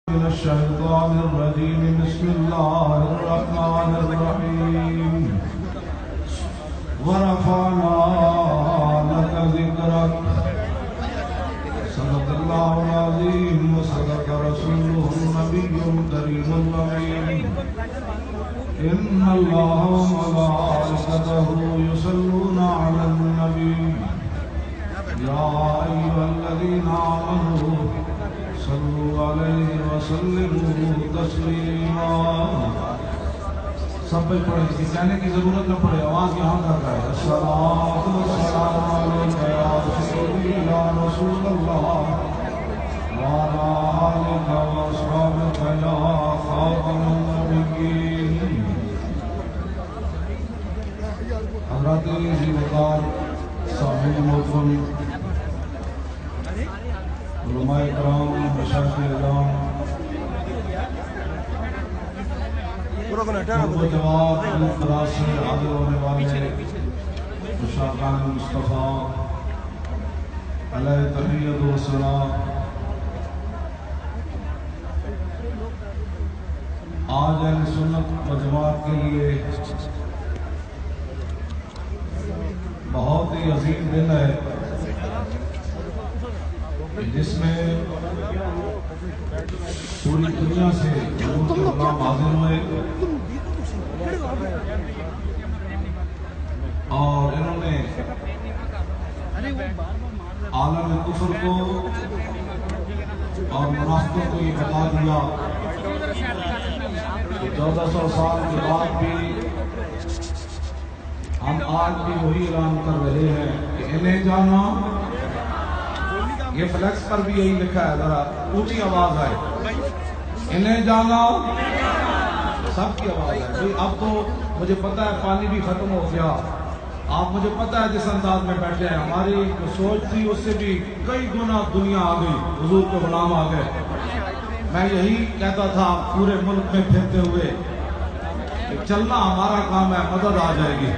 من الشيطان الرجيم بسم الله الرحمن الرحيم ورفعنا لك ذكرك صدق الله العظيم وصدق رسوله النبي الكريم الأمين إن الله وملائكته يصلون على النبي يا أيها الذين آمنوا صلوا عليه وسلموا تسلیما. سب پہ پڑھیں، کسی کہنے کی ضرورت نہ پڑے، آواز یہاں کر رہا ہے. الصلاۃ والسلام علیک یا رسول اللہ وعلی آلک واصحابک یا خاتم النبیین. حضرات عزیز وقار صاحب محترم علماء کرام، مشائخ اعظام، جواب دراز سے حاضر ہونے والے مشاغان مصطفیٰ علیہ تحیت و سلام. آج اہل سنت و جماعت کے لیے بہت ہی عظیم دن ہے، جس میں پوری دنیا سے حضور کے غلام حاضر ہوئے اور انہوں نے عالم کفر کو اور منافقوں کو یہ بتا دیا کہ 1400 سال کے بعد بھی ہم آج بھی وہی اعلان کر رہے ہیں کہ انہیں جانا. یہ فلیکس پر بھی یہی لکھا ہے، ذرا اونچی آواز آئے. انہیں جانا، سب کی آواز ہے. اب تو مجھے پتا ہے پانی بھی ختم ہو گیا. آپ مجھے پتا ہے جس انداز میں بیٹھے ہیں، ہماری جو سوچ تھی اس سے بھی کئی گنا دنیا آ گئی، حضور کے غلام آ گئے. میں یہی کہتا تھا پورے ملک میں پھرتے ہوئے کہ چلنا ہمارا کام ہے، مدد آ جائے گی.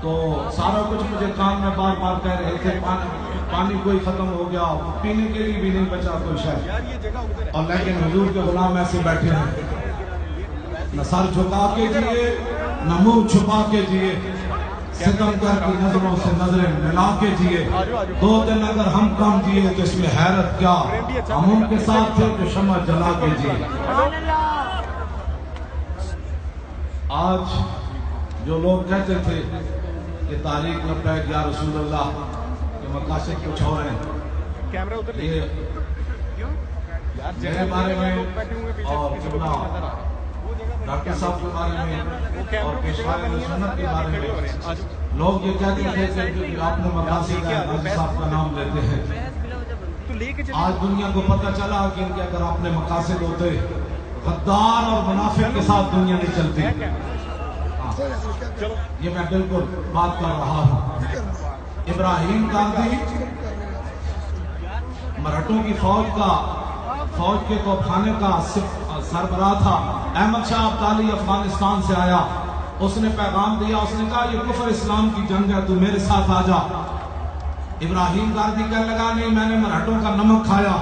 تو سارا کچھ مجھے کام میں بار بار کہہ رہے تھے پانی کوئی ختم ہو گیا، پینے کے لیے بھی نہیں بچا کوئی شاید. اور لیکن حضور کے غلام ایسے بیٹھے ہیں، نہ سر جھکا کے جیے نہ منہ چھپا کے جیے، ستم کر کی نظروں سے نظریں ملا کے جیے. 2 دن اگر ہم کم جیے تو اس میں حیرت کیا، ہم ان کے ساتھ تھے جو شمع جلا کے جیے. آج جو لوگ کہتے تھے کہ تاریخ لبیک یا رسول اللہ، مقاصد کچھ اور ہیں، یہ میرے بارے میں اور ڈاکٹر صاحب کے بارے میں اور پیشوائے سنت کے بارے میں لوگ یہ کہتے تھے کہ آپ نے مقاصد حضرت صاحب کا نام لیتے ہیں. آج دنیا کو پتہ چلا کہ ان کے اگر اپنے مقاصد ہوتے، غدار اور منافق کے ساتھ دنیا نہیں چلتی. یہ میں بالکل بات کر رہا ہوں. ابراہیم گاندھی مرہٹوں کی فوج کے توپخانے کا سربراہ تھا. احمد شاہ ابدالی افغانستان سے آیا، اس نے پیغام دیا، اس نے کہا یہ کفر اسلام کی جنگ ہے، تو میرے ساتھ آ جا. ابراہیم گاندھی کہنے لگا نہیں، میں نے مرہٹوں کا نمک کھایا.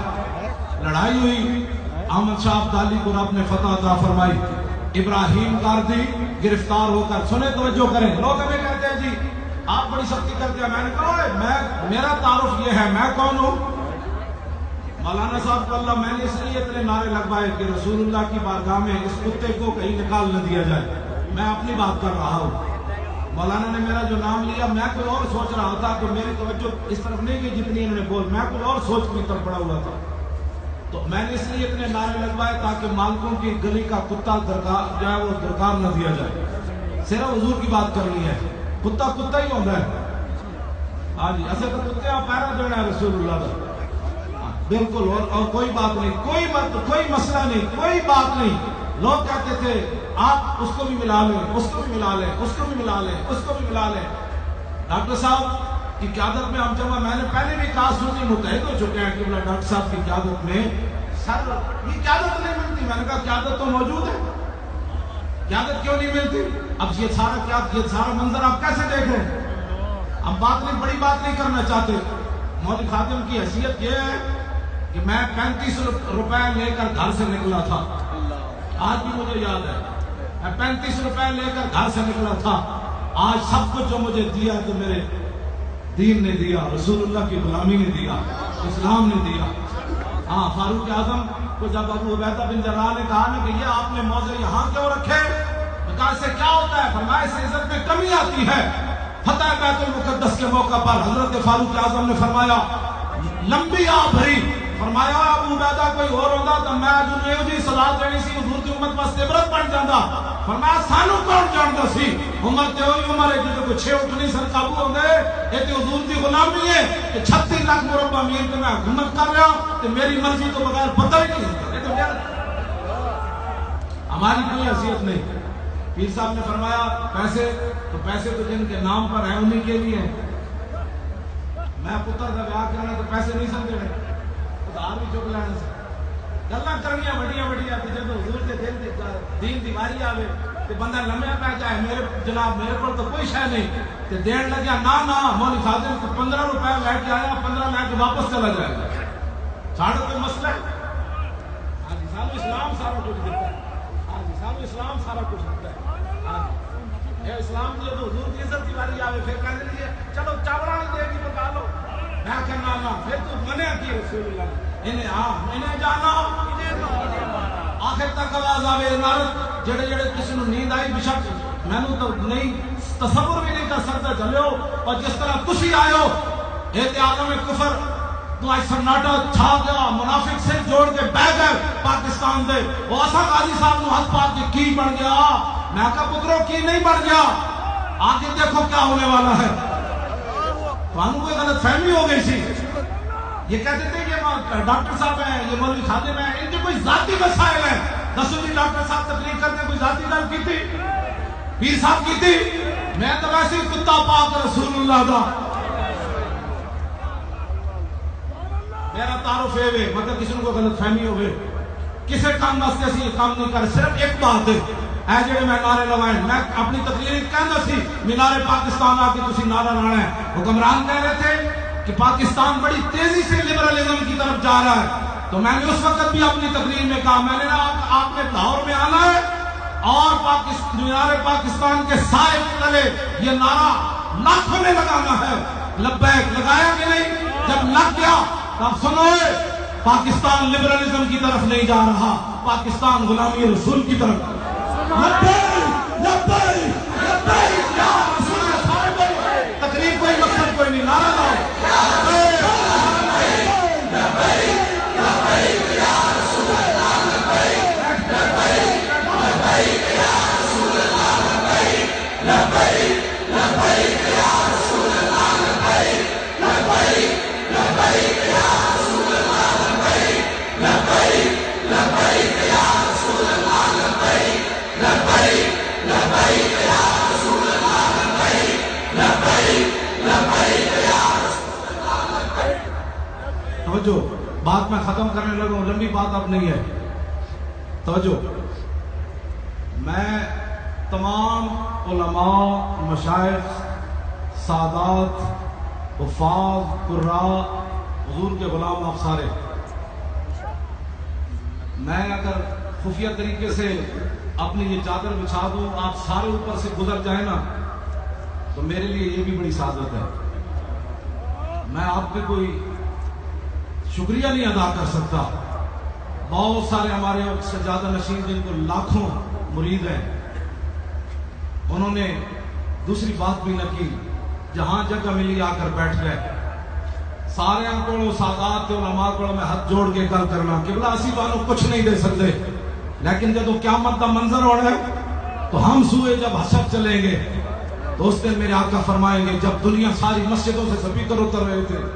لڑائی ہوئی، احمد شاہ ابدالی کو رب نے فتح عطا فرمائی. ابراہیم گاندھی گرفتار ہو کر، سنیں توجہ کریں، لوگ ہمیں کہتے ہیں جی آپ بڑی سختی کرتے ہیں. میں نے کہا میرا تعارف یہ ہے، میں کون ہوں؟ مولانا صاحب کو اللہ، میں نے اس لیے اتنے نعرے لگوائے کہ رسول اللہ کی بارگاہ میں اس کتے کو کہیں نکال نہ دیا جائے. میں اپنی بات کر رہا ہوں. مولانا نے میرا جو نام لیا، میں کوئی اور سوچ رہا تھا کہ میری توجہ اس طرف نہیں کہ جتنی انہوں نے بول، میں کوئی اور سوچ کی طرف پڑا ہوا تھا. تو میں نے اس لیے اتنے نعرے لگوائے تاکہ مالکوں کی گلی کا کتا جو ہے وہ درکار نہ دیا جائے. صرف حضور کی بات کرنی ہے. کتا کتا ہی ہوتا ہے. ہاں جی، ایسے تو کتے آپ پیرا جو ہے رسول اللہ کا بالکل. اور کوئی بات نہیں، کوئی مسئلہ نہیں، کوئی بات نہیں. لوگ کہتے تھے آپ اس کو بھی ملا لیں، اس کو بھی ملا لیں، اس کو بھی ملا لیں، اس کو بھی ملا لیں. ڈاکٹر صاحب کی قیادت میں ہم جمع، میں نے پہلے بھی کہا سنی متحد ہو چکے ہیں کہ ڈاکٹر صاحب کی قیادت میں سر یہ قیادت نہیں ملتی. میں نے کہا قیادت تو موجود ہے، قیادت کیوں نہیں ملتی؟ اب یہ سارا منظر آپ کیسے دیکھ رہے ہیں؟ ہم بڑی بات نہیں کرنا چاہتے. مولوی خادم کی حیثیت یہ ہے کہ میں 35 روپے لے کر گھر سے نکلا تھا، آج بھی مجھے یاد ہے، میں 35 روپے لے کر گھر سے نکلا تھا، آج سب کچھ جو مجھے دیا تو میرے دین نے دیا، رسول اللہ کی غلامی نے دیا، اسلام نے دیا۔ ہاں، فاروق اعظم کو جب ابو عبیدہ بن جراح نے کہا نا کہ یہ آپ نے موضع یہاں کیوں رکھے، کہا اس سے کیا ہوتا ہے؟ فرمایا اس سے عزت میں کمی آتی ہے۔ فتح بیت المقدس کے موقع پر حضرت فاروق اعظم نے فرمایا لمبی آ بھری، فرمایا ابو عبیدہ کوئی اور ہوتا تو میں جو نیو جی سزا دینی سی حضور کی امت واسطے عبرت بن جاتا۔ فرمایا سانو کون جانتا سی، عمر تے ہوئی عمر ہے جدوں کوئی 6 اٹھ نہیں سن قابو ہوندے، یہ تے حضور دی غلامی ہے کہ 36 لاکھ مربع میل تے میں حکومت کر رہا تے میری مرضی تو بغیر پتہ ہی نہیں ہوتا، یہ تو ہماری کوئی حیثیت نہیں۔ پیر صاحب نے فرمایا پیسے تو جن کے نام پر ہیں انہی کے لیے ہیں، میں پتر دا بیاہ کرنا تو پیسے نہیں سن دینے، ادھار بھی چک لینے سے گلاں کرنیاں وڈیاں تے جدوں حضور دے دل دی دین دی واری آوے تے بندہ لمیا پہ جائے میرے جناب میرے کو تو کوئی شے نہیں تے دین لگیا نا مولوی خادم کو 15 روپے لے کے آیا، 15 لے کے واپس چلا جائے گا، ساڑھے کوئی مسئلہ ہے؟ ہاں جی سانو اسلام سارا کچھ دیتا ہے، ہاں جی سانو اسلام سارا کچھ دیتا ہے، ہاں جی اسلام کی جدوں حضور دی عزت دی واری آوے پھر کہنے لگے چلو چاوڑا نہیں دے گی پکا لو، میں کہنا نا پھر تو منع کی رسول اللہ انہیں جانا آخر تک آواز آوے نارد جڑے کسی نو نیند آئی بشک میں نو تو نہیں تصور بھی نہیں کر سکتا چلو، اور جس طرح تسی آئے ہو عالم کفر تو آج سناٹا چھا گیا، منافق سے جوڑ کے بہ گئے پاکستان دے، وہ اسا قاضی صاحب نو ہاتھ پاک کے کی بن گیا، میں کہا پتروں کی نہیں بن گیا، آگے دیکھو کیا ہونے والا ہے۔ تو کوئی غلط فہمی ہو گئی سی، یہ کہتے تھے یہ ڈاکٹر صاحب ہیں، یہ مولوی خادم ہیں، ان کے کوئی ذاتی مسائل ہیں، دسو جی ڈاکٹر صاحب تقریر کرتے کوئی ذاتی گل کی تھی، پیر صاحب کی تھی، میں تو ویسے ہی کتا پاک رسول اللہ دا، میرا تعارف ہے مطلب کسی کو غلط فہمی ہو گئے، کسے کام واسطے اسی یہ کام نہیں کر، صرف ایک بات ہے اے جڑے میں نعرے لوائے، میں اپنی تقریر کہندا سی مینار پاکستان آ کے تسی نعرہ لانا ہے، حکمران کہہ رہے تھے کہ پاکستان بڑی تیزی سے لبرلزم کی طرف جا رہا ہے، تو میں نے اس وقت بھی اپنی تقریر میں کہا میں نے آپ نے لاہور میں آنا ہے اور مینار پاکستان کے سائے تلے یہ نعرہ لاکھوں میں لگانا ہے، لبیک لگایا کہ نہیں؟ جب لگ گیا تب سنو پاکستان لبرلزم کی طرف نہیں جا رہا، پاکستان غلامی رسول کی طرف۔ تقریر کوئی مقصد کوئی نہیں، نعرہ لاؤ توجہ، بات میں ختم کرنے لگا ہوں، لمبی بات اب نہیں ہے، توجہ، میں تمام علماء، مشائخ، سادات، حفاظ، قراء، حضور کے غلام آپ سارے، میں اگر خفیہ طریقے سے اپنی یہ چادر بچھا دوں آپ سارے اوپر سے گزر جائیں نا تو میرے لیے یہ بھی بڑی سعادت ہے، میں آپ کے کوئی شکریہ نہیں ادا کر سکتا، بہت سارے ہمارے سجادہ نشین جن کو لاکھوں مرید ہیں، انہوں نے دوسری بات بھی نہ کی، جہاں جگہ ملی آ کر بیٹھ گئے، سارے کو سادات علماء کو میں ہاتھ جوڑ کے گل کرنا کہ بلا اسی تو کچھ نہیں دے سکتے، لیکن جب قیامت کا منظر ہو رہا ہے تو ہم سوئے جب حشر چلیں گے تو اس دن میرے آقا فرمائیں گے جب دنیا ساری مسجدوں سے سپیکر اتر رہے تھے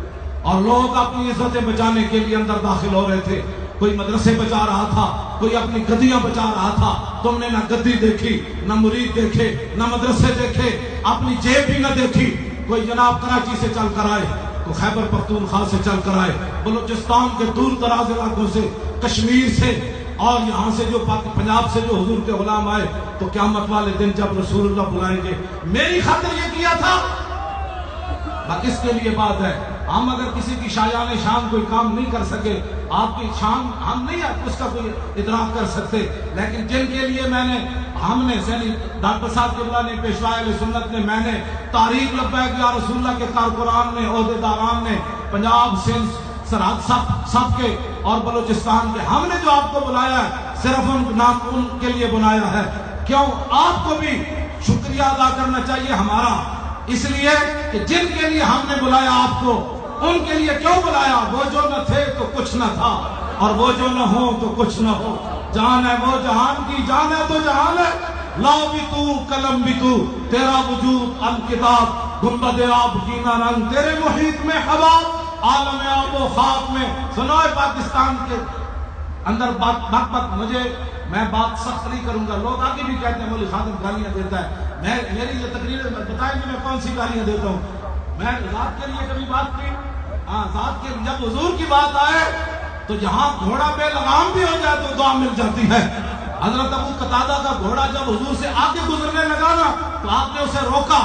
اور لوگ اپنی عزتیں بچانے کے لیے اندر داخل ہو رہے تھے، کوئی مدرسے بچا رہا تھا، کوئی اپنی گدیاں بچا رہا تھا، تم نے نہ گدی دیکھی، نہ مرید دیکھے، نہ مدرسے دیکھے، اپنی جیب بھی نہ دیکھی، کوئی جناب کراچی سے چل کر آئے، تو خیبر پختونخوا سے چل کر آئے، بلوچستان کے دور دراز علاقوں سے، کشمیر سے، اور یہاں سے جو پنجاب سے جو حضور کے غلام آئے، تو قیامت والے دن جب رسول اللہ بلائیں گے میری خاطر یہ کیا تھا، کس کے لیے بات ہے؟ ہم اگر کسی کی شایان شان کوئی کام نہیں کر سکے، آپ کی شان ہم نہیں اس کا کوئی ادراک کر سکتے، لیکن جن کے لیے ہم نے ڈاکٹر صاحب قبلہ نے، پیشوا اہل سنت نے، میں نے، تاریخ لبیک یا رسول اللہ کے کارکنان نے، عہدیداران نے، پنجاب، سندھ، سرحد سب کے اور بلوچستان کے، ہم نے جو آپ کو بلایا ہے صرف ان کے لیے بلایا ہے۔ کیوں؟ آپ کو بھی شکریہ ادا کرنا چاہیے ہمارا، اس لیے کہ جن کے لیے ہم نے بلایا آپ کو، ان کے لیے کیوں بلایا؟ وہ جو نہ تھے تو کچھ نہ تھا، اور وہ جو نہ ہو تو کچھ نہ ہو۔ جان ہے وہ جہان کی، جان ہے تو جہان ہے، لاؤ بھی تو قلم بھی تو، تیرا وجود الکتاب، گنبد آب کی نہ رنگ، تیرے محیط میں حباب، عالم آب و خاک میں۔ سنو پاکستان کے اندر بات میں بات سخت نہیں کروں گا، لوگ آگے بھی کہتے ہیں مولوی خادم گالیاں دیتا ہے، میری یہ تقریر بتائیں کہ میں کون سی گالیاں دیتا ہوں؟ میں ذات کے لیے کبھی بات کی؟ ذات کے جب حضور کی بات آئے تو جہاں گھوڑا بے لگام بھی ہو جائے تو دعا مل جاتی ہے۔ حضرت ابو قتادہ کا گھوڑا جب حضور سے آگے گزرنے لگا نا تو آپ نے اسے روکا۔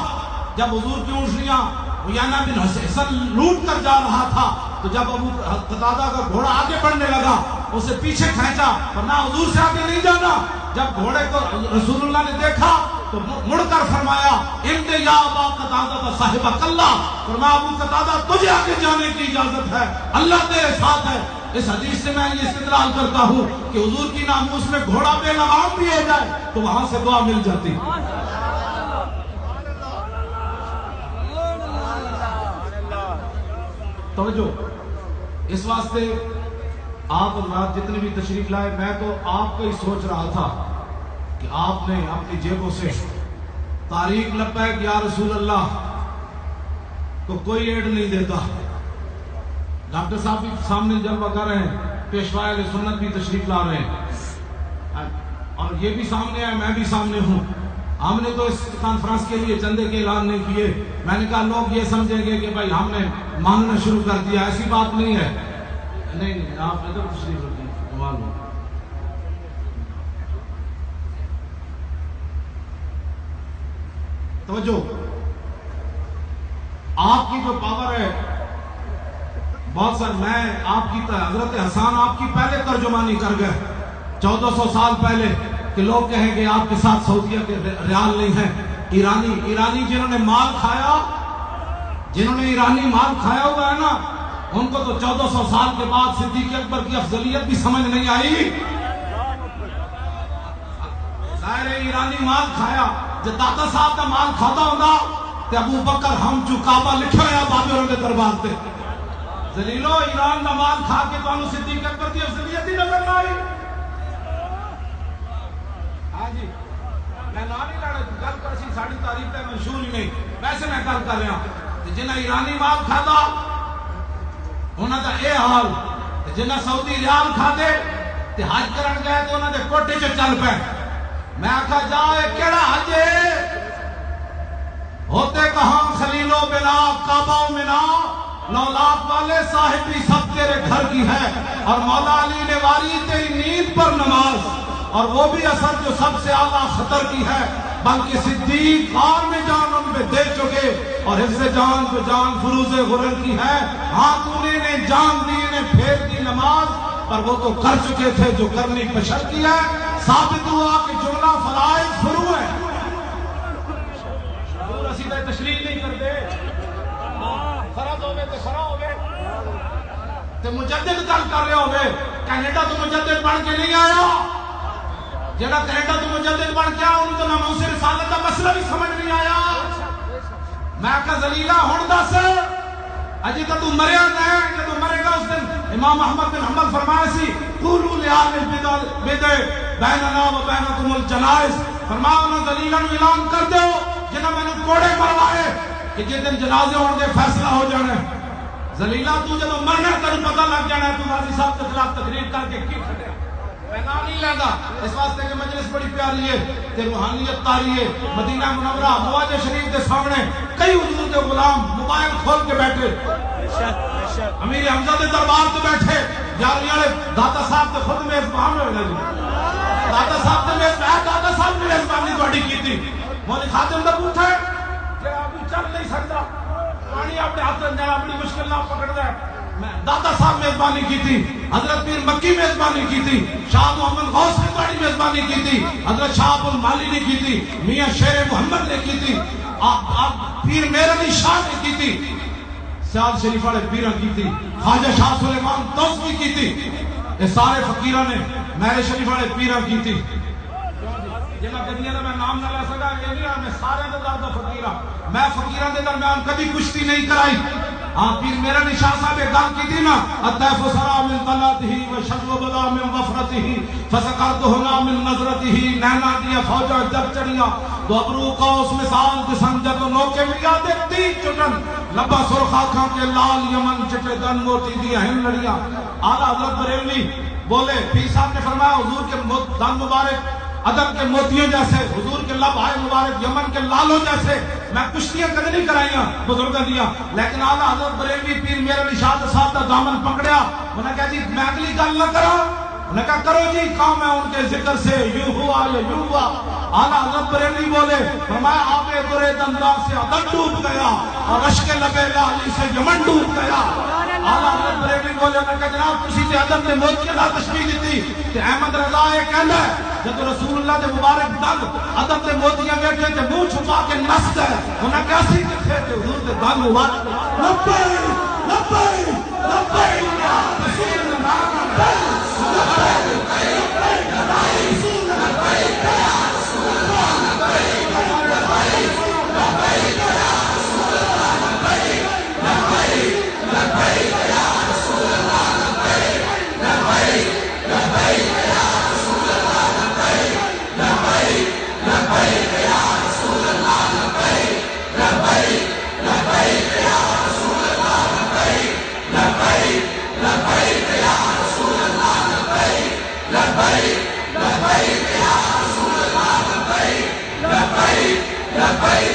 جب حضور کی اونٹنیاں عیینہ بن حسن لوٹ کر جا رہا تھا تو جب ابو قتادہ کا گھوڑا آگے بڑھنے لگا اسے پیچھے کھینچا، ورنہ حضور سے آگے نہیں جانا۔ جب گھوڑے کو رسول اللہ نے دیکھا تو مڑ کر فرمایا امد یا ابا قتادہ صاحب اللہ، فرمایا ابو قتادہ تجھے آگے جانے کی اجازت ہے، اللہ تیرے ساتھ ہے۔ اس حدیث سے میں یہ استدلال کرتا ہوں کہ حضور کی ناموس میں گھوڑا بے لگام بھی ہو جائے تو وہاں سے دعا مل جاتی۔ توجہ، اس واسطے آپ حضرات جتنے بھی تشریف لائے، میں تو آپ کو ہی سوچ رہا تھا کہ آپ نے اپنی جیبوں سے تاریخ لبیک یا رسول اللہ کو کوئی ایڈ نہیں دیتا۔ ڈاکٹر صاحب بھی سامنے جلوہ کر رہے ہیں، پیشوا اہل سنت بھی تشریف لا رہے ہیں، اور یہ بھی سامنے ہے، میں بھی سامنے ہوں۔ ہم نے تو اس کانفرنس کے لیے چندے کے اعلان نہیں کیے۔ میں نے کہا لوگ یہ سمجھیں گے کہ بھائی ہم نے مانگنا شروع کر دیا، ایسی بات نہیں ہے۔ نہیں، آپ ادھر تشریف رکھیں، توجہ، آپ کی جو پاور ہے بہت سر، میں آپ کی حضرت حسان آپ کی پہلے ترجمانی کر گئے 1400 سال پہلے کہ لوگ کہیں کہ آپ کے ساتھ سعودیہ کے ریال نہیں ہیں۔ ایرانی جنہوں نے مال کھایا، جنہوں نے ایرانی مال کھایا ہوا ہے نا، ان کو تو 1400 سال کے بعد صدیق اکبر کی افضلیت بھی سمجھ نہیں آئی۔ ظاہر ایرانی مال کھایا، جب داتا صاحب کا مال کھاتا ہوگا تو ابو بکر ہم چکابہ لکھا ہے بابروں کے دربار پہ، ذلیلو ایران کا مال کھا کے تو صدیق اکبر کی افضلیت ہی نظر نہ آئی۔ ہاں جی، میں نہ نہیں لڑا، گل کر سی ساڑی تاریخ ہے منشور ہی نہیں، ویسے میں گل کر رہا کہ جنہیں ایرانی مال کھاتا انہوں کا اے حال، جنہیں سعودی ریال کھا دے تے حج کرن گئے تو انہوں نے کوٹے چ چل پے۔ میں آکھا جا اے کیڑا حج ہے؟ ہوتے کہاں خلیل و بنا کعبہ و منا، نولاد والے صاحبی سب تیرے گھر کی ہے، اور مولا علی نے واری تیری نیند پر نماز، اور وہ بھی اثر جو سب سے اعلیٰ خطر کی ہے، بلکہ صدیق غار میں جان ان میں دے چکے، اور حفظ جان جو جان فروز غرر کی ہے۔ ہاں تو نے جان دی نے پھیر دی نماز، پر وہ تو کر چکے تھے جو کرنی پشر کی ہے۔ ثابت ہوا کہ جملہ فرائض فرو ہے۔ حضور اسی طرح تشریح نہیں کرتے، فرض ہوئے تو فرا ہوئے تو مجدد گل کر رہے ہوئے۔ کینیڈا تو مجدد بن کے نہیں آیا، جڑا کینیڈا تو مجدد بن کے آیا انہوں تو ناموس رسالت کا مسئلہ بھی سمجھ نہیں آیا۔ میں کہا ذلیلہ ہن دس اجی تو مریا نہ، جب مرے گا اس دن امام احمد بن حنبل فرمایا سی قولوا لآل البدع بیننا و بینکم الجنائز، فرمایا انہوں ذلیلہ نو اعلان کر دو جنہاں میں نے کوڑے مروائے کہ جس دن جنازے ہون گے فیصلہ ہو جانا ہے۔ ذلیلہ تو جب مرنا تجھے پتہ لگ جانا ہے تو غازی صاحب کے خلاف تقریر کر کے کی کھڑیا۔ میں نام نہیں لینا اس واسطے کہ مجلس بڑی پیاری ہے تے روحانیت تاری ہے۔ مدینہ منورہ مواجہ شریف کے سامنے کئی حضور کے غلام موبائل کھول کے بیٹھے، امیر حمزہ کے دربار تو بیٹھے، یاری والے داتا صاحب کے خود میزبان ہوئے جی، داتا صاحب نے داتا صاحب میزبانی تھوڑی کی تھی۔ مولوی خادم دا پوچھا ہے جڑا ابھی چل نہیں سکتا، پانی اپنے ہاتھ سے جانا بڑی مشکل نہ پکڑ دے. دادا صاحب میزبانی کی تھی, حضرت پیر مکی میزبانی کی تھی, شاہ محمد غوث نے بڑی میزبانی کی تھی, حضرت شاہ ابو المالی نے کی تھی, میاں شیر محمد نے کی تھی, پیر میر علی شاہ نے کی تھی, سیال شریف والے پیرہ کی تھی, خواجہ شاہ سلیمان دوستی کی تھی. یہ سارے فقیرہ نے میرے شریف والے پیرہ کی تھی. جنہاں کدیاں دا میں نام نہ لے سکا, یہ نہیں میں سارے دے درد فقیرہ, میں فقیرہ دے درمیان کبھی کشتی نہیں کرائی. ہاں پیر میرا نشاہ صاحب ایک گال کی تھی نا, الطیف سرا من طلعته وشجو بدا من وفرته فسکرتهنا من نظرته, نینا دیا فوجہ جب چڑیا دو ابرو قوس مثال دسنجت نوکے ملیا دیکھتی چٹن لبا سرخا کھاں کے لال یمن چٹے دن موتی دیا ہن لڑیا. آلہ حضرت بریلوی بولے, پیر صاحب نے فرمایا حضور کے دن مبارک ادب کے موتیوں جیسے, حضور کے لب آئے مبارک یمن کے لالوں جیسے, میں کشتیاں کدے نہیں کرائیاں بزرگاں دیا. لیکن آلہ حضرت بریلوی پیر میرا نشاط صاحب کا دامن پکڑیا, انہیں کہا جی میں اگلی گل نہ کرا, انہیں کہا کرو جی, کام ہے ان کے ذکر سے یوں ہوا یا یوں ہوا. آلہ حضرت بریلوی بولے, فرمایا آبے برے دندان سے ادب ڈوب گیا اور اشک لبے لالی سے یمن ڈوب گیا. آلہ حضرت بریلوی بولے, انہیں کہا جناب تسی تے ادب نے موتی اللہ تشبیح دیتی, تے احمد رضا یہ کہنا ہے جب رسول اللہ دے مبارک دل ادب دے موتیاں بیٹھے تے منہ چھپا کے نسد ہے, انہیں کہا سی کتھے تے حضور دے دل مبارک لبئی لبئی لبئی یا رسول اللہ لبئی لبئی یا رسول اللہ یا رسول اللہ لبئی لبئی لبئی یا رسول اللہ لبئی لبئی لبئی یا رسول اللہ لبئی لبئی لبئی یا رسول اللہ لبئی لبئی لبئی یا رسول اللہ لبئی لبئی لبئی یا رسول اللہ لبئی لبئی لبئی یا رسول اللہ لبئی لبئی لبئی یا رسول اللہ لبئی لبئی لبئی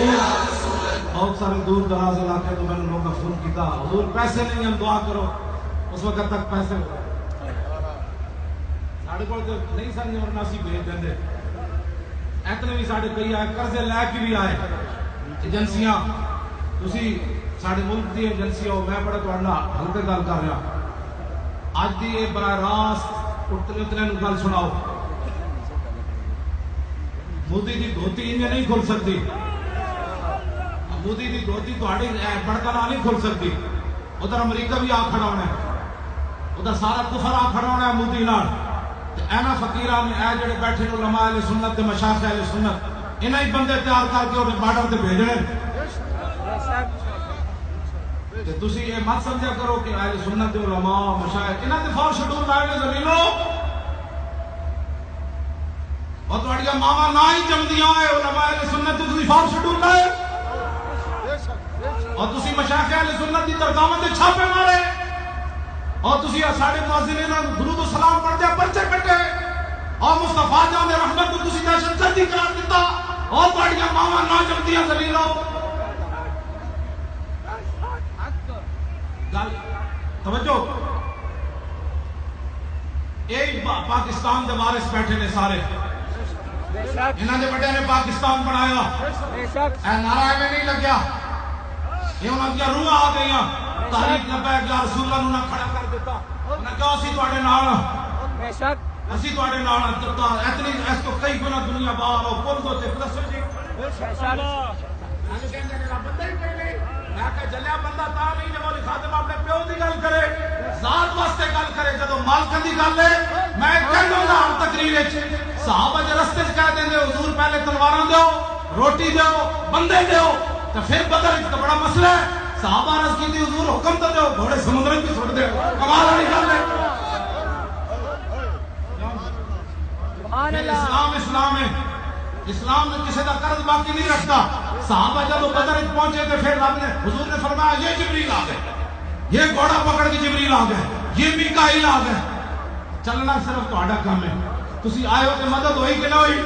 یا بہت سارے دور دراز علاقے تو میں نے لوگوں کا فون کیا, حضور پیسے نہیں ہم دعا کرو, اس وقت تک پیسے ساڑھے کو نہیں سن ایمرجنسی بھیج دیں دے, اتنے بھی ساڑھے کئی آئے قرضے لے کے بھی آئے ایجنسیاں, تسی ساڑھے ملک دی ایجنسی ہو, میں بڑا توڑنا ہلکے گل کر رہا, آج دی یہ براہ راست اتنے گل سناؤ. مودی دی دھوتی انہیں نہیں کھل سکتی, مودی دی دھوتی تہاڈی بڑکا نہ نہیں کھل سکتی, ادھر امریکہ بھی آ کھڑا ہونا ہے, ادھر سارا کفر آ کھڑا ہونا ہے مودی نال. اینا فقیران اے جڑے بیٹھے علماء اہل سنت تے مشائخ اہل سنت, انہاں ہی بندے تیار کر کے انہیں بارڈر تے بھیجنے. تے تسی یہ مت سمجھا کرو کہ اہل سنت دے علماء مشائخ انہاں تے فور شیڈول لائے نے زمینوں, اور تہاڈیاں ماواں نہ ہی جمدیاں اے علماء اہل سنت تے تسی فور شیڈول لائے, اور تسی مشائخ اہل سنت دی درگاہاں تے چھاپے مارے, اور تسی ساڑھے معاذرین درود و سلام پڑھ دے پرچے کٹے, اور مصطفیٰ جان رحمت کو تسی دہشت گردی قرار دیتا, اور تہاڈیاں ماواں نہ جمدیاں ذلیلو. گل توجہ, ایک پاکستان دے وارث بیٹھے نے سارے, انہاں دے بڑے نے پاکستان بنایا, اے نعرہ میں نہیں لگیا, یہ انہاں دی روح آ گئیاں, تحریک لبیک یا رسول اللہ نہ کھڑا کر دیتا, انہاں کہا اسی تواڈے نال, بے شک اسی تواڈے نال, اتنی اس تو کئی گنا دنیا باہر ہو کون دو تے پلس جی بے شک انہاں کہندے نے بندہ ہی کوئی نہیں, میں کہ جلیا بندہ تا نہیں جے مولی خادم اپنے پیو دی گل کرے, ذات واسطے گل کرے, جدوں مالک دی گل ہے میں کہندا ہوں تقریر وچ صحابہ دے رستے وچ کہہ دیندے حضور پہلے تلواراں دیو, روٹی دیو, بندے دیو, تے پھر بدر وچ تے بڑا مسئلہ ہے, صحابہ عرض کی تھی حضور حکم تو دیو, گھوڑے سمندر میں چھوڑ دے, کمال والی گل ہے. اسلام اسلام ہے, اسلام میں کسی کا قرض باقی نہیں رکھتا. صحابہ جب وہ بدر پہنچے تو پھر رب نے حضور نے فرمایا یہ جبریل آ گئے, یہ گھوڑا پکڑ کے جبریل آ گئے, یہ میکائیل آ گئے. چلنا صرف تہاڈا کام ہے, تسی آئے ہو کہ مدد ہوئی کہ نہ ہوئی.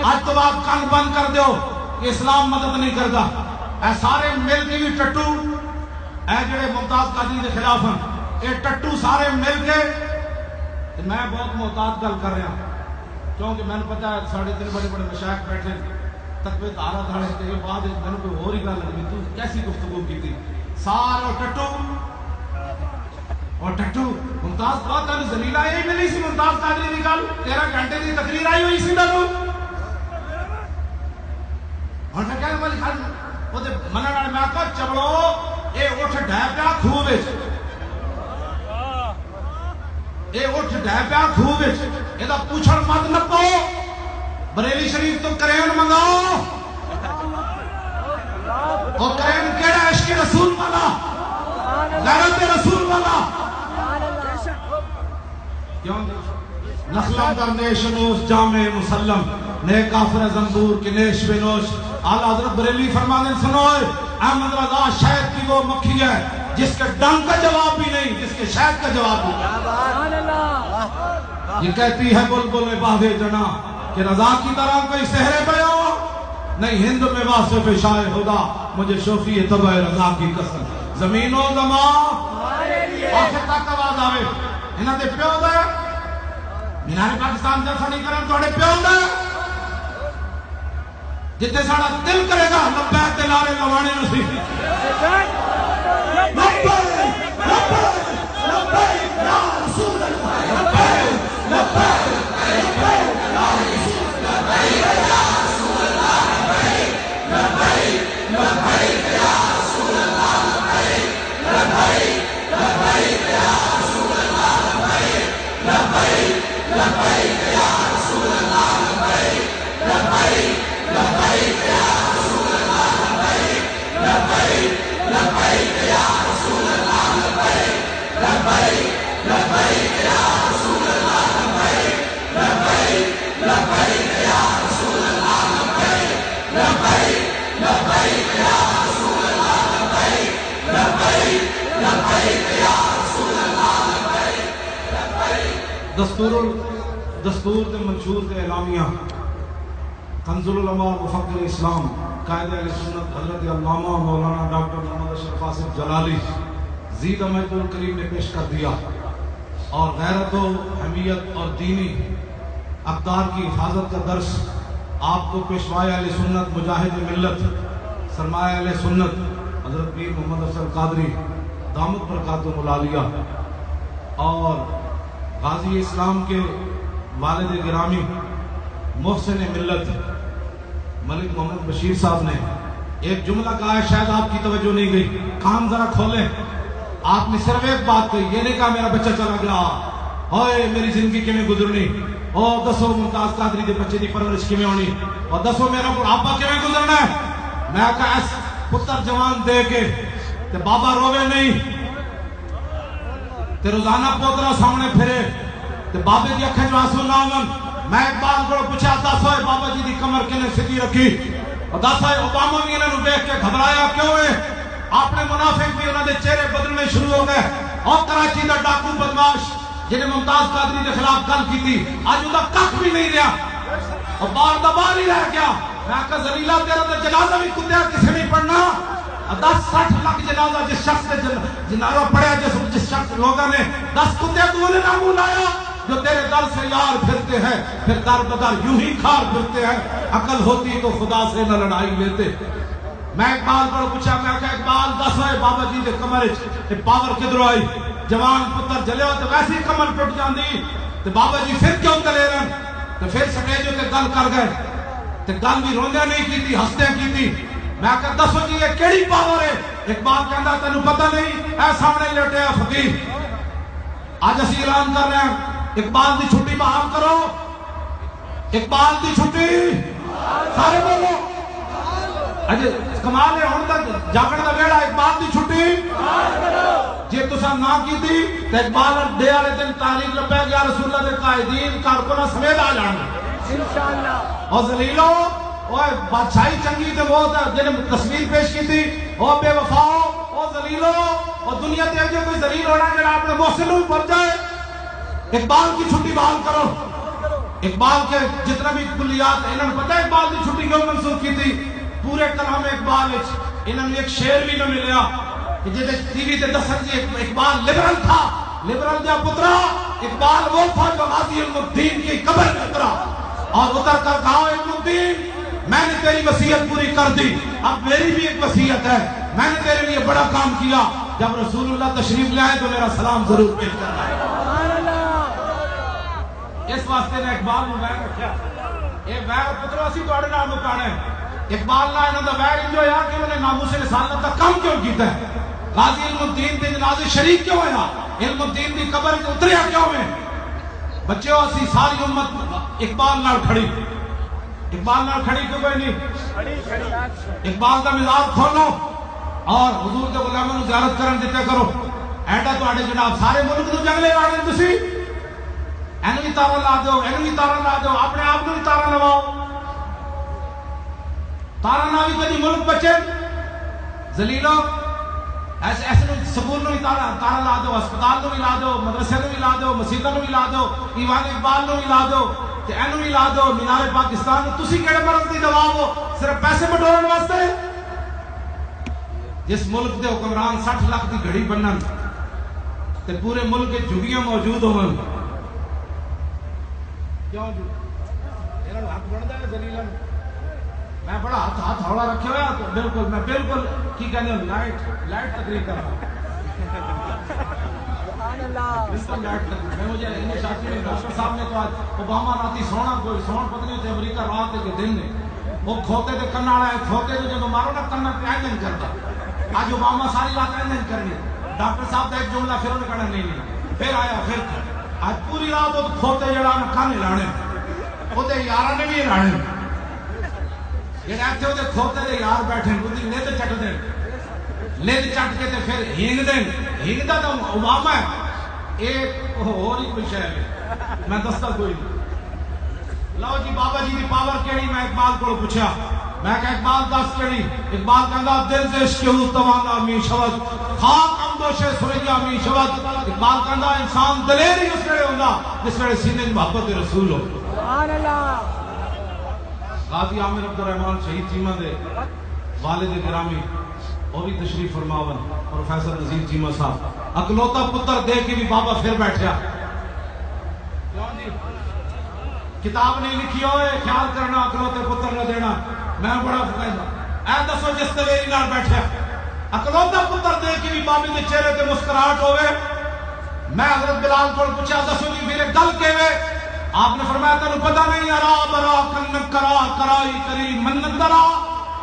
آج تو آپ کان بند کر دیو کہ اسلام مدد نہیں کرتا. اے سارے مل کے بھی ٹٹو, اے جڑے ممتاز قادری کے خلاف ہیں, اے ٹٹو سارے مل کے, میں بہت محتاط گل کر رہا کیونکہ میں نے پتا ہے ساڑھے تین بڑے بڑے مشائخ بیٹھے, تقوی تعالیٰ دھڑے تے یہ بعد میں نے کوئی اور ہی گل لگی تو کیسی گفتگو کی تھی سارا ٹٹو ممتاز بہت تھا زلیلہ یہی ملی سی ممتاز قادری دی گل 13 گھنٹے دی تقریر آئی ہوئی سی تینوں اور میں کہہ رہا ہوں وہ تے منن والے میں آکھا چبڑو اے اٹھ ڈہ پیا کھوہ وچ اے اٹھ ڈہ پیا کھوہ وچ اے دا پوچھڑ مت نپو بریلی شریف تو کرین منگاؤ اور کرین کیڑا عشق رسول والا غیرت رسول والا نخلم در نیش نوش جامع مسلم نئے کافر زنبور کے نیش بے نوش اعلیٰ حضرت بریلی فرمانے سنوئے احمد رضا شہد کی وہ مکھی ہے جس کے ڈنگ کا جواب بھی نہیں جس کے شہد کا جواب بھی یہ کہتی ہے بلبل باغ جنا کہ رضا کی طرح کوئی سحر بیاں نہیں ہند میں واصف شائع خدا مجھے شوفی طبع رضا کی قسم زمین و زمان آخر تک آواز آوے انہاں دے پیو دے مینار پاکستان جیسا نہیں کرن توڑے پیو دے جتنے ساڑا دل کرے گا لبیک دلارے لوانے نصیب لبیک لبیک لبیک یا رسول اللہ لبیک لبیک لبیک یا رسول اللہ یا رسول اللہ لبیک لبیک لبیک یا رسول اللہ لبیک لبیک لبیک یا رسول اللہ لبیک لبیک لبیک یا رسول اللہ لبیک لبیک لبیک یا رسول اللہ لبیک لبیک لبیک یا رسول اللہ لبیک لبیک لبیک یا رسول اللہ لبیک لبیک لبیک یا رسول اللہ لبیک لبیک لبیک یا رسول اللہ لبیک لبیک لبیک یا رسول اللہ لبیک دستور دے منشور دے اعلامیہ کنز العلماء مفکر اسلام قائد اہل سنت حضرت علامہ مولانا ڈاکٹر محمد اشرف آصف جلالی زید احمد الکریم نے پیش کر دیا اور غیرت و حمیت اور دینی اقدار کی حفاظت کا درس آپ کو پیشوائے اہل سنت مجاہد ملت سرمایہ اہل سنت حضرت پیر محمد افضل قادری دامت برکاتہ العالیہ اور غازی اسلام کے والد گرامی محسن ملت ملک محمد بشیر صاحب نے ایک جملہ کہا ہے شاید آپ کی توجہ نہیں گئی کان ذرا کھولیں آپ نے صرف ایک بات کہی یہ نہیں کہا میرا بچہ چلا گیا ہوئے میری زندگی کیویں گزرنی او دسو ممتاز قادری دے بچے دی پرورش کیویں ہونی اور دسو میرا بڑھاپا کیویں گزرنا ہے میں کہا اس پتر جوان دے کے تے بابا روے نہیں تے روزانہ پوترا سامنے پھرے تے بابے دی اکھیں جو آنسو نہ آون میں اقبال کو پوچھا دس ہوئے بابا جی دی کمر کنے سیدھی رکھی اور دس ہوئے اوباما بھی انہوں دیکھ کے گھبرایا کیوں ہے آپ نے منافق بھی انہوں نے چہرے بدلنے شروع ہو گئے اور کراچی دا ڈاکو بدماش جنہیں ممتاز قادری کے خلاف گل کی تھی آج ان کا کک بھی نہیں رہا اور بار دبار ہی رہ گیا میں کہا زلیلہ تیرا تو جنازہ بھی کتیا کسی نہیں پڑھنا 10-60 لاکھ جنازہ جس شخص نے جنازہ پڑھیا جس شخص لوگوں نے 10 کتے تو انہیں نامو لایا جو تیرے در سے یار پھرتے ہیں پھر در بدر یوں ہی کھار پھرتے ہیں عقل ہوتی تو خدا سے نہ لڑائی لیتے میں اقبال پر پوچھا میں کہا اقبال دس ہوئے بابا جی دے کمر پاور کدھر آئی جوان پتر جلے ہو تو ویسے ہی کمر ٹوٹ جاندی تو بابا جی پھر کیوں تلے رہن تو پھر سٹیجوں تے گل کر گئے تو گل بھی روندے نہیں کی تھی ہستے کی تھی میں کہا دسو جی یہ کیڑی پاور ہے اقبال کہندا تینوں پتہ نہیں اے سامنے لیٹے فقیر آج اسی اعلان کر رہے ہیں اقبال دی چھٹی بحال کرو اقبال دی چھٹی سارے بولو اجے کمال ہے ہن تک جاگن دا ویڑا اقبال دی چھٹی جے تساں نہ کیتی تے اقبال ڈے والے دن تاریخ لپے گیا رسول اللہ دے قائدین کارکناں سمیت آ جان انشاءاللہ اور ذلیلو اوے بادشاہی چنگی تے وہ جنے تصویر پیش کیتی او بے وفاؤ او ذلیلو اور دنیا تے جو کوئی ذلیل ہونا جڑا اپنے محسن نوں پر جائے اقبال کی چھٹی بحال کرو اقبال کے جتنا بھی کلیات انہوں نے پتہ اقبال کی چھٹی کیوں منسوخ کی تھی پورے کلام اقبال انہوں نے ایک شعر بھی نہ ملیا کہ جیسے ٹی وی تے دسن جی اقبال لبرل تھا لبرل دیا پترا اقبال وہ تھا جو غازی علم الدین کی قبر میں اترا اور اتر کر کہا علم الدین میں نے تیری وصیت پوری کر دی، اب میری بھی ایک وصیت ہے، میں نے تیرے لیے بڑا کام کیا، جب رسول اللہ تشریف لے آئے تو میرا سلام ضرور پیش کرنا ہے۔ اس واسطے نے اقبال نے ویر رکھا، یہ ویر پترو اسی توڑے نال مکانا ہے۔ اقبال نے انہوں دا ویر انجو یا کہ انہیں ناموس رسالت کا کم کیوں کیتا ہے؟ غازی علم الدین دی جنازے شریک کیوں ہے نا؟ علم الدین دی قبر اتریا کیوں ہے؟ بچے اسی ساری امت اقبال نال کھڑی، اقبال نال کھڑی کیوں کوئی نہیں؟ اقبال دا مزاج کھولو اور حضور دے غلاموں نو زیارت کرن دیتے کرو۔ ایڈا تواڈے جناب سارے ملک نو جنگلے لانے تسی، اینو بھی تارا لا دو، اینو بھی تارا لا دو، اپنے آپ کو بھی تارا لواؤ۔ تارا نہ بھی کدی ملک بچے ذلیلو، ایسے سکول نو بھی تارا لا دو، اسپتال نو بھی لا دو، مدرسے نو بھی لا دو، مسجدوں نو بھی لا دو، ایوان اقبال نو بھی لا دو، تے اینو بھی لا دو، مینار پاکستان نو۔ تسی کیڑے مرض دی دوا ہو صرف پیسے بٹورن واسطے؟ جس ملک دے حکمران 60 لاکھ دی گھڑی بنن تے پورے ملک کے جھگیاں موجود ہون، کیوں جو انہاں نوں حق بندا ہے ذلیلاں؟ میں بڑا ہاتھ ہولا رکھے ہوا تو بالکل میں بالکل کی کہنے لائٹ تقریر کر رہا بالکل لائٹ تقریر۔ میں مجھے انہیں شاکی نے ڈاکٹر صاحب نے تو آج اوباما راتی سونا کوئی سون پتنی ہوتے امریکہ رات کے دن نے وہ کھوتے دے کنہ آیا ہے، کھوتے دے جو مارو نا کنہ پہ آئیں نہیں کرتا۔ آج اوباما ساری رات آئیں نہیں کرنی، ڈاکٹر صاحب کا ایک جملہ پھر انہیں کہنا نہیں، پھر آیا پھر آج پوری رات وہ کھوتے جڑا نا کھانے لانے وہ دے یارہ نے بھی لانے، یہ ایتھے وہ دے کھوتے دے یار بیٹھیں وہ دی لید چٹ دیں، لید چٹ کے تے پھر ہینگ دیں، ہینگ دا تو اوباما ہے، ایک اور ہی کوئی شہر ہے میں دستا کوئی نہیں۔ لو جی بابا جی دی پاور کیڑی؟ میں اقبال کو پوچھا، میں کہ اقبال دس کیڑی؟ اقبال کہندا دل سے عشق ہو توانا می شود، خاک امدوش سریا می شود۔ اقبال کہندا انسان دلیر ہی اس ویلے ہوندا جس ویلے سینے وچ محبت رسول ہو۔ سبحان اللہ۔ غازی عامر عبدالرحمان شہید چیمہ دے والد گرامی وہ بھی تشریف فرماون، پروفیسر نذیر چیمہ صاحب اکلوتا پتر دے کے بھی بابا پھر بیٹھیا۔ کتاب نہیں لکھی ہوئے خیال کرنا اکلوتے پتر نہ دینا، میں بڑا فائدہ اے دسو جس دلیری نال بیٹھیا اکلوتا پتر دے کے بھی بابے دے چہرے تے مسکراہٹ ہوئے۔ میں حضرت بلال کو پوچھا دسو جی میرے گل کیویں؟ آپ نے فرمایا تینوں پتہ نہیں ارا برا کن کرا کرائی کری منت درا۔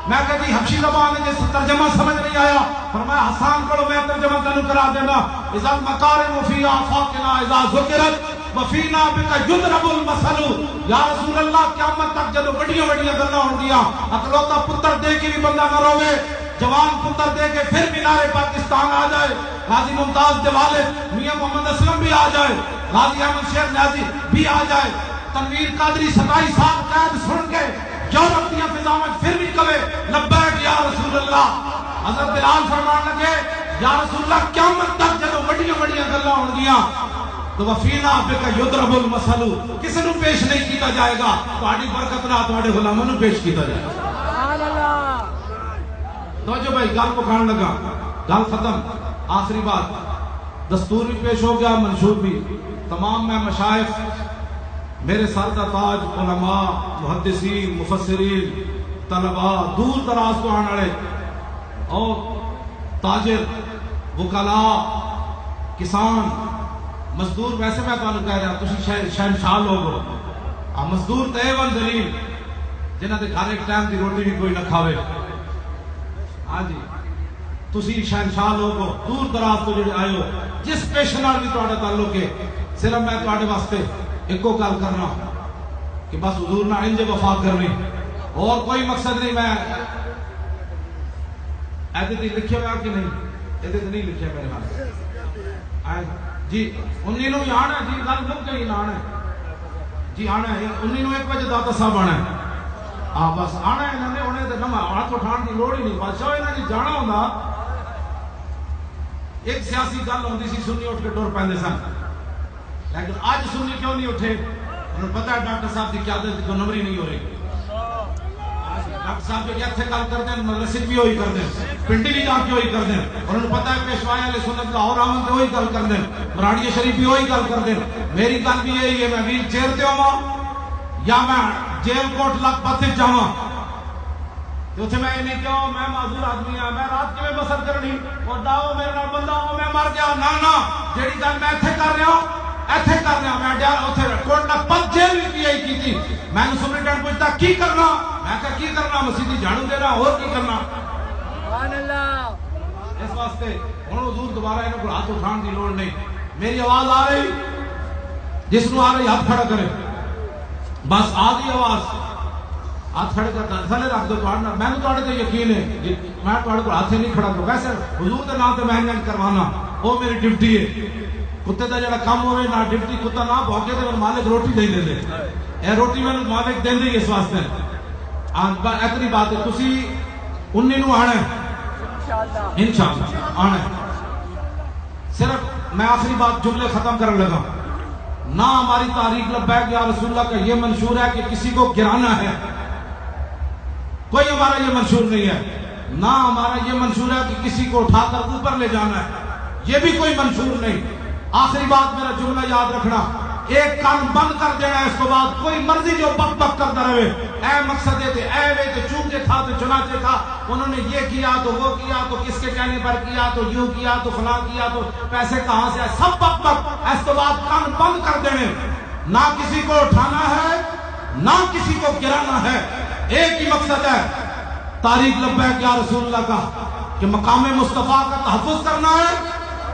میں کہا جی حبشی زبان ہے جس ترجمہ سمجھ نہیں آیا، فرمایا حسان پڑھو میں ترجمہ تینوں کرا دینا۔ اذا المکارم فی آفاقنا اذا ذکرت وفینا بک یضرب المثل۔ یا رسول اللہ قیامت تک جدو بڑیاں بڑیاں گلاں ہون گیاں اکلوتا پتر دے کے بھی بندہ نہ روے، جوان پتر دے کے پھر مینار پاکستان آ جائے، غازی ممتاز دے والد میاں محمد اسلم بھی آ جائے، غازی احمد شیر نیازی بھی آ جائے، تنویر قادری 27 سال قید سن کے یورپ دیا فضا میں پھر بھی کہے لبیک یا رسول اللہ۔ حضرت بلال فرمان لگے یا رسول اللہ قیامت تک جدو بڑیاں بڑیاں گلاں ہون گیاں تو وفینا بک یضرب المثل، کسی نو پیش نہیں کیتا جائے گا، تہاڈی برکت نال تہاڈے غلاماں نو پیش کیتا جائے گا۔ سبحان اللہ۔ تو جو بھائی گل مکان لگا، گل ختم، آخری بات، دستور بھی پیش ہو گیا، منشور بھی، تمام میں مشائخ میرے سر کا تاج، علماء، محدثین، مفسرین، طلباء، دور دراز تو آنے والے اور تاجر، وکلاء، کسان، مزدور، ویسے میں تمہیں کہہ رہا تسی شہنشاہ لوگ ہو، مزدور تے ون دلیل جنہاں دے گھر ایک ٹائم دی روٹی بھی کوئی نہ کھاوے، ہاں جی تسی شہنشاہ لوگ ہو، دور دراز تو جڑے آئے ہو، جس پیشے نال بھی تہاڈا تعلق ہے، صرف میں تہاڈے واسطے ایکو گل کرنا کہ بس حضور نہ انج وفا کرنی، اور کوئی مقصد نہیں۔ میں ایدے تے لکھیا ہوا کہ نہیں؟ ایدے تے نہیں لکھیا میرے ہاتھ جی 19 نو آنا ہے جی، گل مک گئی، آنا ہے جی، آنا ہے 19 نو 1 بجے داتا صاحب آنا ہے، بس آنا ہے انہوں نے، انہیں تو ہاتھ اٹھان کی لوڑ ہی نہیں، بادشاہ انہوں نے جانا ہوندا ایک سیاسی گل ہوندی سی، سنی اٹھ کے ٹر پیندے سن، لیکن آج سنی کیوں نہیں اٹھے؟ انہوں پتہ ہے ڈاکٹر صاحب کی قیادت کو نمبری نہیں ہو رہی، ڈاکٹر صاحب جو اتنے گل کرتے ہیں مدرسے بھی وہی کرتے ہیں، پنڈی بھی جا کے وہی کرتے ہیں، اور انہوں پتہ ہے پیشوائی والے سنت کا اور آمن سے وہی گل کرتے ہیں، مراڑی شریف بھی وہی گل کرتے ہیں۔ میری گل بھی یہی ہے، میں ویل چیئر تے ہوا یا میں جیل کوٹ لکھ پتے جاواں، تو اتنے میں نہیں کہو میں معذور آدمی ہاں، میں رات کے میں بسر کرنی اور داؤ میرے نال بندہ ہو میں مر گیا، نا نا جیڑی گل میں ایتھے کر رہا ایتھے کر رہا میں ڈر اتنے کوٹ نہ پت جیل بھی کی تھی میں نے سپرنٹینڈنٹ پوچھتا کی کرنا، میں کہا کی کرنا مسیح جھاڑو دینا اور کی کرنا۔ سبحان اللہ۔ اس واسطے ہن حضور دوبارہ انہاں کو ہاتھ اٹھان دی لوڑ نہیں، میری آواز آ رہی، جس نو آ رہی ہاتھ کھڑا کرے، بس آ گئی آواز، ہاتھ کھڑے کر تھلے رکھ دو، میں نے تھوڑے تے یقین ہے میں تھوڑے کو ہاتھ نہیں کھڑا کروں، ویسے حضور دے نام تے میں نہیں کروانا، وہ میری ڈیوٹی ہے، کتے دا جڑا کام ہوئے نہ ڈیوٹی کتا نہ بھوکے تے مالک روٹی دے دے اے روٹی میں مالک دے دے اس واسطے اتنی بات ہے، تسی 19 نو آنا ہے انشاءاللہ آنا ہے۔ صرف میں آخری بات جملے ختم کرنے لگا، نہ ہماری تاریخ لبیک یا رسول اللہ کا یہ منشور ہے کہ کسی کو گرانا ہے، کوئی ہمارا یہ منشور نہیں ہے، نہ ہمارا یہ منشور ہے کہ کسی کو اٹھا کر اوپر لے جانا ہے، یہ بھی کوئی منشور نہیں۔ آخری بات میرا جملہ یاد رکھنا، ایک کان بند کر دینا ہے، اس کو بعد کوئی مرضی جو بک بک کرتا رہے، اے مقصد تھے، اے وے تھے، چونکہ تھا تو چنانچہ تھا، انہوں نے یہ کیا تو وہ کیا تو کس کے کہنے پر کیا تو یوں کیا تو فلاں کیا تو پیسے کہاں سے آئے، سب بک بک، اس کے بعد کان بند کر دینے، نہ کسی کو اٹھانا ہے نہ کسی کو گرانا ہے، ایک ہی مقصد ہے تاریخ لبیک یا رسول اللہ کا کہ مقام مصطفیٰ کا تحفظ کرنا ہے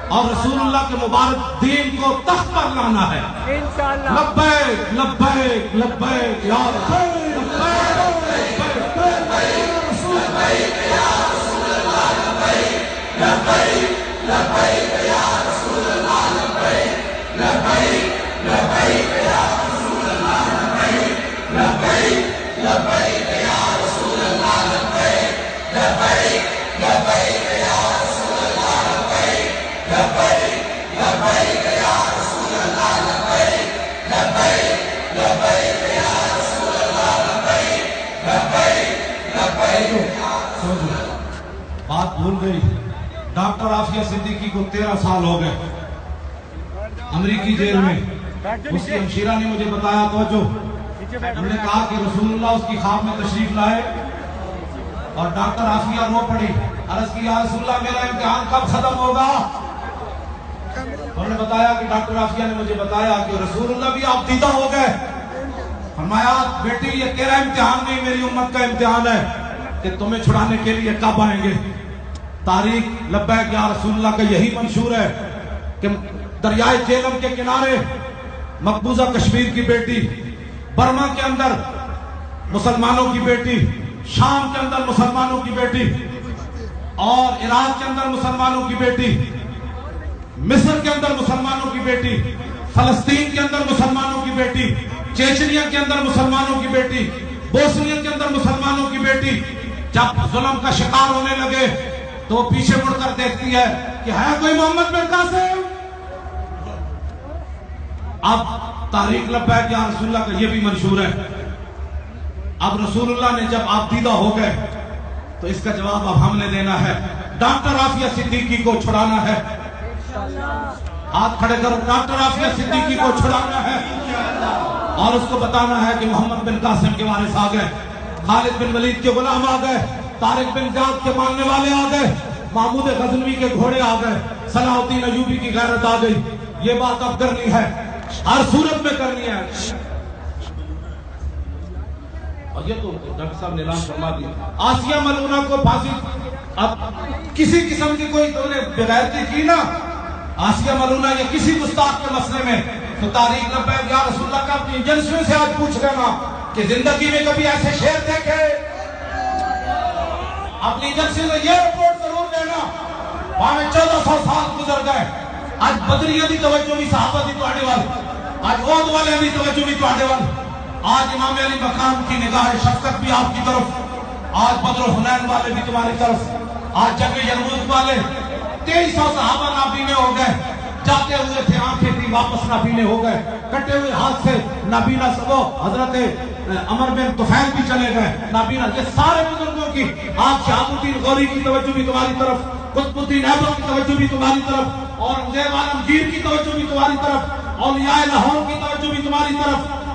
اور رسول اللہ کے مبارک دین کو تخت پر لانا ہے۔ انشاءاللہ لبیک لبیک لبیک یا رسول بات بھول گئی، ڈاکٹر عافیہ صدیقی کو 13 سال ہو گئے امریکی جیل میں، اس کی ہمشیرہ نے مجھے بتایا، توجہ، انہوں نے کہا کہ رسول اللہ اس کی خواب میں تشریف لائے اور ڈاکٹر عافیہ رو پڑی، عرض کی یا رسول اللہ میرا امتحان کب ختم ہوگا؟ انہوں نے بتایا کہ ڈاکٹر عافیہ نے مجھے بتایا کہ رسول اللہ بھی آپ دیدہ ہو گئے، فرمایا بیٹی یہ تیرا امتحان نہیں میری امت کا امتحان ہے کہ تمہیں چھڑانے کے لیے کب آئیں گے۔ تاریخ لبیک یا رسول اللہ کا یہی منشور ہے کہ دریائے جیلم کے کنارے مقبوضہ کشمیر کی بیٹی، برما کے اندر مسلمانوں کی بیٹی، شام کے اندر مسلمانوں کی بیٹی اور عراق کے اندر مسلمانوں کی بیٹی، مصر کے اندر مسلمانوں کی بیٹی، فلسطین کے اندر مسلمانوں کی بیٹی، چیچنیا کے اندر مسلمانوں کی بیٹی، بوسنیا کے اندر مسلمانوں کی بیٹی جب ظلم کا شکار ہونے لگے تو پیچھے مڑ کر دیکھتی ہے کہ ہے کوئی محمد بن قاسم۔ اب تاریخ لبیک یا رسول اللہ کا یہ بھی منشور ہے، اب رسول اللہ نے جب آپ دیدہ ہو گئے تو اس کا جواب اب ہم نے دینا ہے، ڈاکٹر عافیہ صدیقی کو چھڑانا ہے، ہاتھ کھڑے کرو، ڈاکٹر عافیہ صدیقی کو چھڑانا ہے اور اس کو بتانا ہے کہ محمد بن قاسم کے وارث آ گئے، خالد بن ولید کے غلام آ گئے، طارق بن زیاد کے ماننے والے آ گئے، محمود غزنوی کے گھوڑے آ گئے، صلاح الدین ایوبی کی غیرت آ گئی۔ یہ بات اب کرنی ہے، ہر صورت میں کرنی ہے، اور یہ تو ڈاکٹر صاحب نے اعلان فرما دیا آسیہ ملونہ کو پھانسی، اب کسی قسم کی کوئی تو نے بغیرتی کی نا آسیہ ملونہ یا کسی گستاخ کے مسئلے میں، تو تاریخ لبیک یا رسول اللہ کا اپنی ایجنسیوں سے آج پوچھ لینا کہ زندگی میں کبھی ایسے شعر دیکھے، اپنی ایجنسی سے یہ رپورٹ ضرور دینا، وہاں 1400 سال گزر گئے، آج بدریاں دی توجہ بھی صحابہ دی توڑے وال، آج عہد والے دی توجہ بھی توڑے وال، آج امام علی مقام کی نگاہ شفقت بھی آپ کی طرف، آج بدر و حنین والے بھی تمہاری طرف، آج جنگ یرموک والے 2300 صحابہ نابینے ہو گئے، جاتے ہوئے تھے آنکھیں تھی واپس نابینے ہو گئے، کٹے ہوئے ہاتھ سے نابینا سبو، حضرت عمر بن طفیل بھی چلے گئے نابینا، یہ سارے بزرگوں کی، آج شہاب الدین غوری کی توجہ بھی تمہاری طرف، قطب الدین ایبک کی توجہ بھی تمہاری طرف، اورنگزیب عالمگیر کی توجہ بھی تمہاری طرف، اولیاء لاہور کی توجہ بھی تمہاری طرف،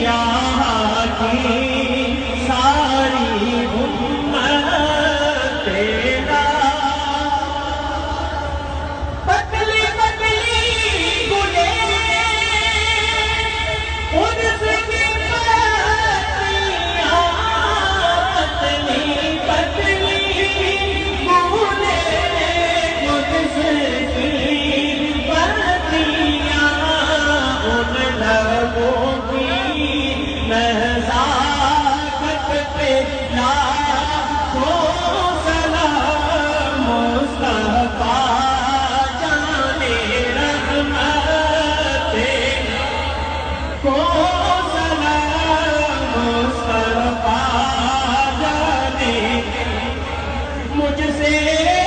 شاہ کی ساری امت تیرا پتلی پتلی گلے ان سے مجھ سے